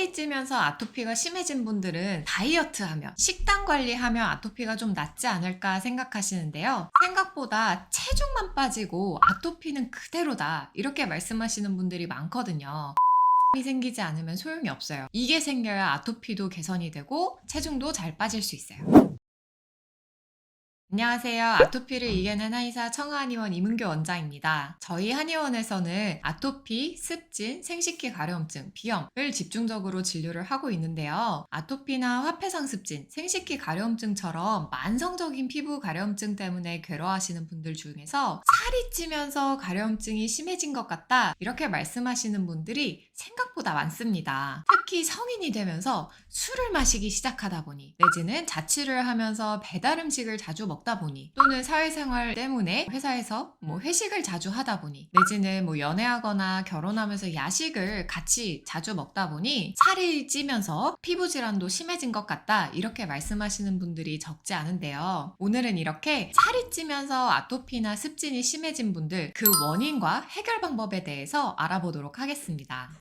살이 찌면서 아토피가 심해진 분들은 다이어트하며 식단 관리하며 아토피가 좀 낫지 않을까 생각하시는데요. 생각보다 체중만 빠지고 아토피는 그대로다 이렇게 말씀하시는 분들이 많거든요. 이 생기지 않으면 소용이 없어요. 이게 생겨야 아토피도 개선이 되고 체중도 잘 빠질 수 있어요. 안녕하세요. 아토피를 이겨낸 한의사 청아한의원 이문교 원장입니다. 저희 한의원에서는 아토피, 습진, 생식기 가려움증, 비염을 집중적으로 진료를 하고 있는데요. 아토피나 화폐상습진, 생식기 가려움증처럼 만성적인 피부 가려움증 때문에 괴로워하시는 분들 중에서 살이 찌면서 가려움증이 심해진 것 같다 이렇게 말씀하시는 분들이 생각보다 많습니다. 특히 성인이 되면서 술을 마시기 시작하다 보니 내지는 자취를 하면서 배달 음식을 자주 먹다 보니 또는 사회생활 때문에 회사에서 회식을 자주 하다 보니 내지는 연애하거나 결혼하면서 야식을 같이 자주 먹다 보니 살이 찌면서 피부 질환도 심해진 것 같다 이렇게 말씀하시는 분들이 적지 않은데요. 오늘은 이렇게 살이 찌면서 아토피나 습진이 심해진 분들 그 원인과 해결 방법에 대해서 알아보도록 하겠습니다.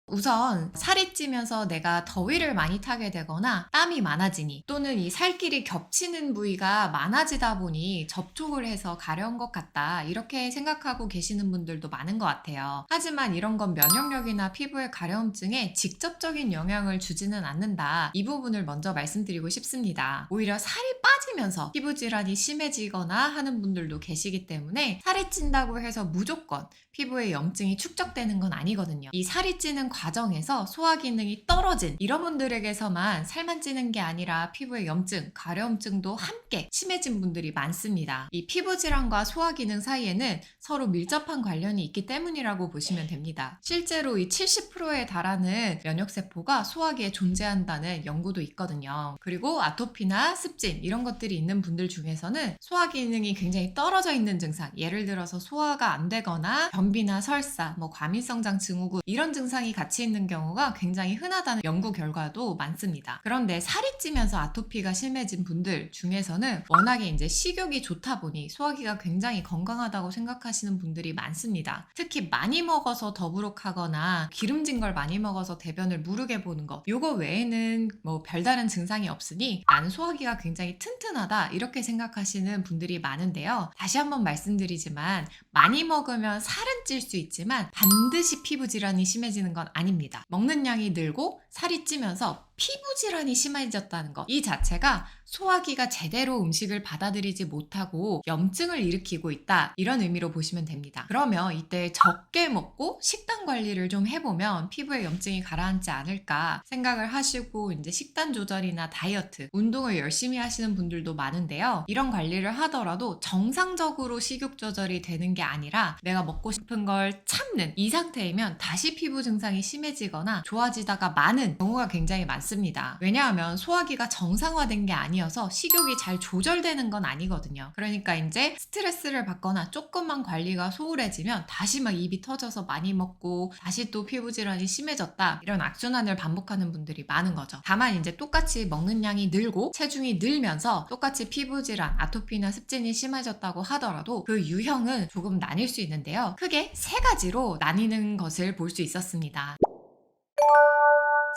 우선 살이 찌면서 내가 더위를 많이 타게 되거나 땀이 많아지니 또는 이 살길이 겹치는 부위가 많아지다 보니 접촉을 해서 가려운 것 같다 이렇게 생각하고 계시는 분들도 많은 것 같아요. 하지만 이런 건 면역력이나 피부의 가려움증에 직접적인 영향을 주지는 않는다. 이 부분을 먼저 말씀드리고 싶습니다. 오히려 살이 빠지면서 피부 질환이 심해지거나 하는 분들도 계시기 때문에 살이 찐다고 해서 무조건 피부에 염증이 축적되는 건 아니거든요. 이 살이 찌는 과정에서 소화 기능이 떨어진 이런 분들에게서만 살만 찌는 게 아니라 피부에 염증, 가려움증도 함께 심해진 분들이 많습니다. 이 피부 질환과 소화 기능 사이에는 서로 밀접한 관련이 있기 때문이라고 보시면 됩니다. 실제로 이 70%에 달하는 면역세포가 소화기에 존재한다는 연구도 있거든요. 그리고 아토피나 습진 이런 것들이 있는 분들 중에서는 소화 기능이 굉장히 떨어져 있는 증상, 예를 들어서 소화가 안 되거나 변비나 설사, 과민성장 증후군 이런 증상이 같이 있는 경우가 굉장히 흔하다는 연구 결과도 많습니다. 그런데 살이 찌면서 아토피가 심해진 분들 중에서는 워낙에 이제 식욕이 좋다 보니 소화기가 굉장히 건강하다고 생각하시는 분들이 많습니다. 특히 많이 먹어서 더부룩하거나 기름진 걸 많이 먹어서 대변을 무르게 보는 것 요거 외에는 별다른 증상이 없으니 나는 소화기가 굉장히 튼튼하다 이렇게 생각하시는 분들이 많은데요. 다시 한번 말씀드리지만 많이 먹으면 살은 찔 수 있지만 반드시 피부 질환이 심해지는 건 아닙니다. 먹는 양이 늘고 살이 찌면서 피부 질환이 심해졌다는 것 이 자체가 소화기가 제대로 음식을 받아들이지 못하고 염증을 일으키고 있다 이런 의미로 보시면 됩니다. 그러면 이때 적게 먹고 식단 관리를 좀 해보면 피부에 염증이 가라앉지 않을까 생각을 하시고 이제 식단 조절이나 다이어트, 운동을 열심히 하시는 분들도 많은데요. 이런 관리를 하더라도 정상적으로 식욕 조절이 되는 게 아니라 내가 먹고 싶은 걸 참는 이 상태이면 다시 피부 증상이 심해지거나 좋아지다가 많은 경우가 굉장히 많습니다. 왜냐하면 소화기가 정상화된 게 아니어서 식욕이 잘 조절되는 건 아니거든요. 그러니까 이제 스트레스를 받거나 조금만 관리가 소홀해지면 다시 입이 터져서 많이 먹고 다시 또 피부 질환이 심해졌다 이런 악순환을 반복하는 분들이 많은 거죠. 다만 이제 똑같이 먹는 양이 늘고 체중이 늘면서 똑같이 피부 질환, 아토피나 습진이 심해졌다고 하더라도 그 유형은 조금 나뉠 수 있는데요. 크게 세 가지로 나뉘는 것을 볼 수 있었습니다.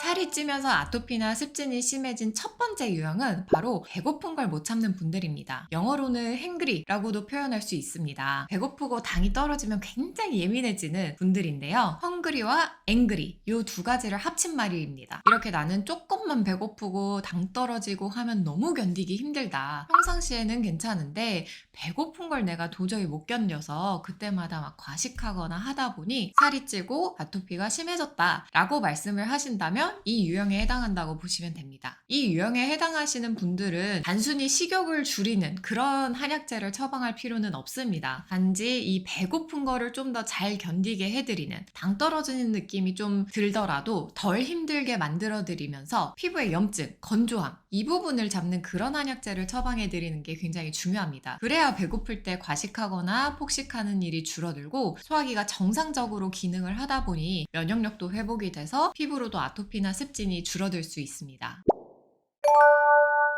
살이 찌면서 아토피나 습진이 심해진 첫 번째 유형은 바로 배고픈 걸 못 참는 분들입니다. 영어로는 hangry라고도 표현할 수 있습니다. 배고프고 당이 떨어지면 굉장히 예민해지는 분들인데요. hungry와 angry 이 두 가지를 합친 말입니다. 이렇게 나는 조금만 배고프고 당 떨어지고 하면 너무 견디기 힘들다. 평상시에는 괜찮은데 배고픈 걸 내가 도저히 못 견뎌서 그때마다 과식하거나 하다 보니 살이 찌고 아토피가 심해졌다 라고 말씀을 하신다면 이 유형에 해당한다고 보시면 됩니다. 이 유형에 해당하시는 분들은 단순히 식욕을 줄이는 그런 한약재를 처방할 필요는 없습니다. 단지 이 배고픈 거를 좀 더 잘 견디게 해드리는 당 떨어지는 느낌이 좀 들더라도 덜 힘들게 만들어드리면서 피부의 염증, 건조함 이 부분을 잡는 그런 한약재를 처방해드리는 게 굉장히 중요합니다. 그래야 배고플 때 과식하거나 폭식하는 일이 줄어들고 소화기가 정상적으로 기능을 하다 보니 면역력도 회복이 돼서 피부로도 아토피나 습진이 줄어들 수 있습니다.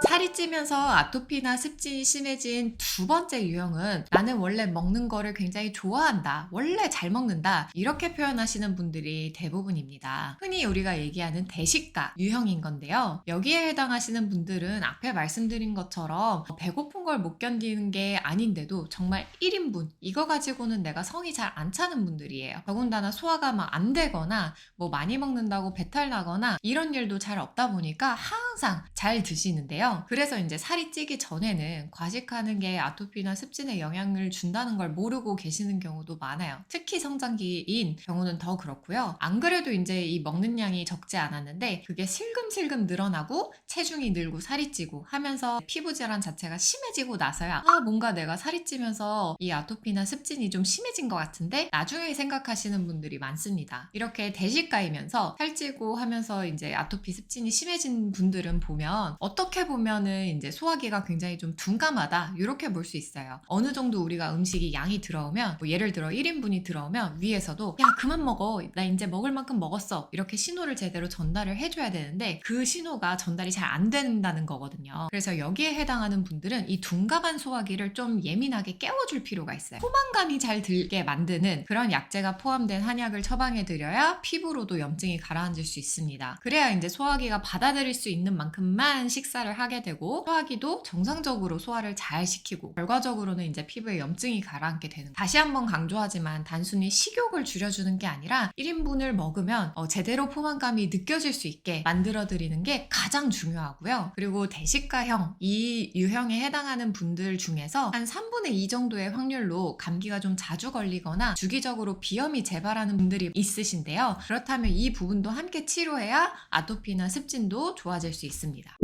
살이 찌면서 아토피나 습진이 심해진 두 번째 유형은 나는 원래 먹는 거를 굉장히 좋아한다. 원래 잘 먹는다. 이렇게 표현하시는 분들이 대부분입니다. 흔히 우리가 얘기하는 대식가 유형인 건데요. 여기에 해당하시는 분들은 앞에 말씀드린 것처럼 배고픈 걸 못 견디는 게 아닌데도 정말 1인분 이거 가지고는 내가 성이 잘 안 차는 분들이에요. 더군다나 소화가 막 안 되거나 뭐 많이 먹는다고 배탈 나거나 이런 일도 잘 없다 보니까 항상 잘 드시는데요. 그래서 이제 살이 찌기 전에는 과식하는 게 아토피나 습진에 영향을 준다는 걸 모르고 계시는 경우도 많아요. 특히 성장기인 경우는 더 그렇고요. 안 그래도 이제 이 먹는 양이 적지 않았는데 그게 슬금슬금 늘어나고 체중이 늘고 살이 찌고 하면서 피부 질환 자체가 심해지고 나서야 뭔가 내가 살이 찌면서 이 아토피나 습진이 좀 심해진 것 같은데 나중에 생각하시는 분들이 많습니다. 이렇게 대식가이면서 살찌고 하면서 이제 아토피 습진이 심해진 분들은 보면 어떻게 보면은 이제 소화기가 굉장히 좀 둔감하다 이렇게 볼 수 있어요. 어느 정도 우리가 음식이 양이 들어오면 뭐 예를 들어 1인분이 들어오면 위에서도 야 그만 먹어 나 이제 먹을 만큼 먹었어 이렇게 신호를 제대로 전달을 해줘야 되는데 그 신호가 전달이 잘 안 된다는 거거든요. 그래서 여기에 해당하는 분들은 이 둔감한 소화기를 좀 예민하게 깨워줄 필요가 있어요. 포만감이 잘 들게 만드는 그런 약재가 포함된 한약을 처방해 드려야 피부로도 염증이 가라앉을 수 있습니다. 그래야 이제 소화기가 받아들일 수 있는 만큼만 식사를 하게 되고 소화기도 정상적으로 소화를 잘 시키고 결과적으로는 이제 피부에 염증이 가라앉게 되는 거예요. 다시 한번 강조하지만 단순히 식욕을 줄여주는 게 아니라 1인분을 먹으면 제대로 포만감이 느껴질 수 있게 만들어 드리는 게 가장 중요하고요. 그리고 대식가형 이 유형에 해당하는 분들 중에서 한 3분의 2 정도의 확률로 감기가 좀 자주 걸리거나 주기적으로 비염이 재발하는 분들이 있으신데요. 그렇다면 이 부분도 함께 치료해야 아토피나 습진도 좋아질 수 있습니다.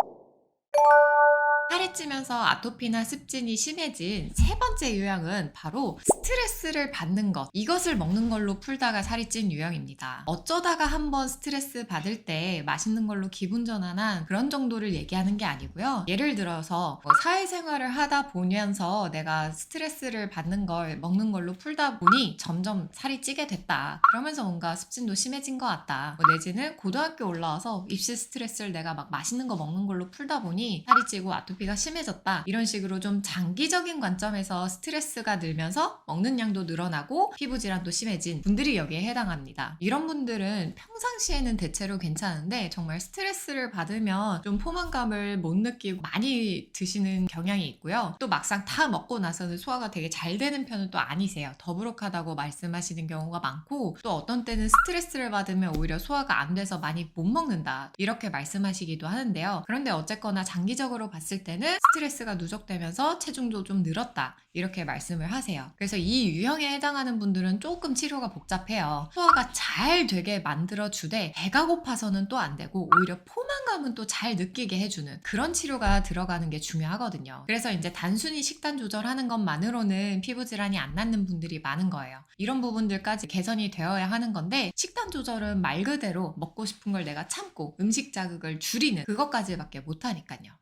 살이 찌면서 아토피나 습진이 심해진 세 번째 유형은 바로 스트레스를 받는 것. 이것을 먹는 걸로 풀다가 살이 찐 유형입니다. 어쩌다가 한번 스트레스 받을 때 맛있는 걸로 기분 전환한 그런 정도를 얘기하는 게 아니고요. 예를 들어서 사회생활을 하다 보면서 내가 스트레스를 받는 걸 먹는 걸로 풀다 보니 점점 살이 찌게 됐다. 그러면서 뭔가 습진도 심해진 것 같다. 내지는 고등학교 올라와서 입시 스트레스를 내가 막 맛있는 거 먹는 걸로 풀다 보니 살이 찌고 아토피가 심해졌다. 이런 식으로 좀 장기적인 관점에서 스트레스가 늘면서 먹는 양도 늘어나고 피부 질환도 심해진 분들이 여기에 해당합니다. 이런 분들은 평상시에는 대체로 괜찮은데 정말 스트레스를 받으면 좀 포만감을 못 느끼고 많이 드시는 경향이 있고요. 또 막상 다 먹고 나서는 소화가 되게 잘 되는 편은 또 아니세요. 더부룩하다고 말씀하시는 경우가 많고 또 어떤 때는 스트레스를 받으면 오히려 소화가 안 돼서 많이 못 먹는다. 이렇게 말씀하시기도 하는데요. 그런데 어쨌거나 장기적으로 봤을 때는 스트레스가 누적되면서 체중도 좀 늘었다. 이렇게 말씀을 하세요. 그래서 이 유형에 해당하는 분들은 조금 치료가 복잡해요. 소화가 잘 되게 만들어주되 배가 고파서는 또 안 되고 오히려 포만감은 또 잘 느끼게 해주는 그런 치료가 들어가는 게 중요하거든요. 그래서 이제 단순히 식단 조절하는 것만으로는 피부 질환이 안 낫는 분들이 많은 거예요. 이런 부분들까지 개선이 되어야 하는 건데 식단 조절은 말 그대로 먹고 싶은 걸 내가 참고 음식 자극을 줄이는 그것까지밖에 못하니까요.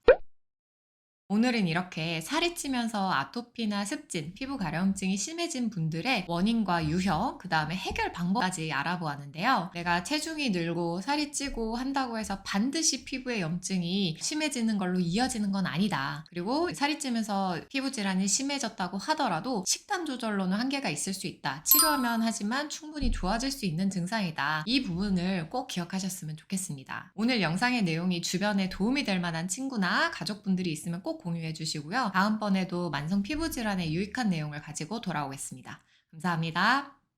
오늘은 이렇게 살이 찌면서 아토피나 습진, 피부 가려움증이 심해진 분들의 원인과 유형, 그 다음에 해결 방법까지 알아보았는데요. 내가 체중이 늘고 살이 찌고 한다고 해서 반드시 피부에 염증이 심해지는 걸로 이어지는 건 아니다. 그리고 살이 찌면서 피부 질환이 심해졌다고 하더라도 식단 조절로는 한계가 있을 수 있다. 치료하면 하지만 충분히 좋아질 수 있는 증상이다. 이 부분을 꼭 기억하셨으면 좋겠습니다. 오늘 영상의 내용이 주변에 도움이 될 만한 친구나 가족분들이 있으면 꼭 공유해 주시고요. 다음번에도 만성 피부 질환에 유익한 내용을 가지고 돌아오겠습니다. 감사합니다.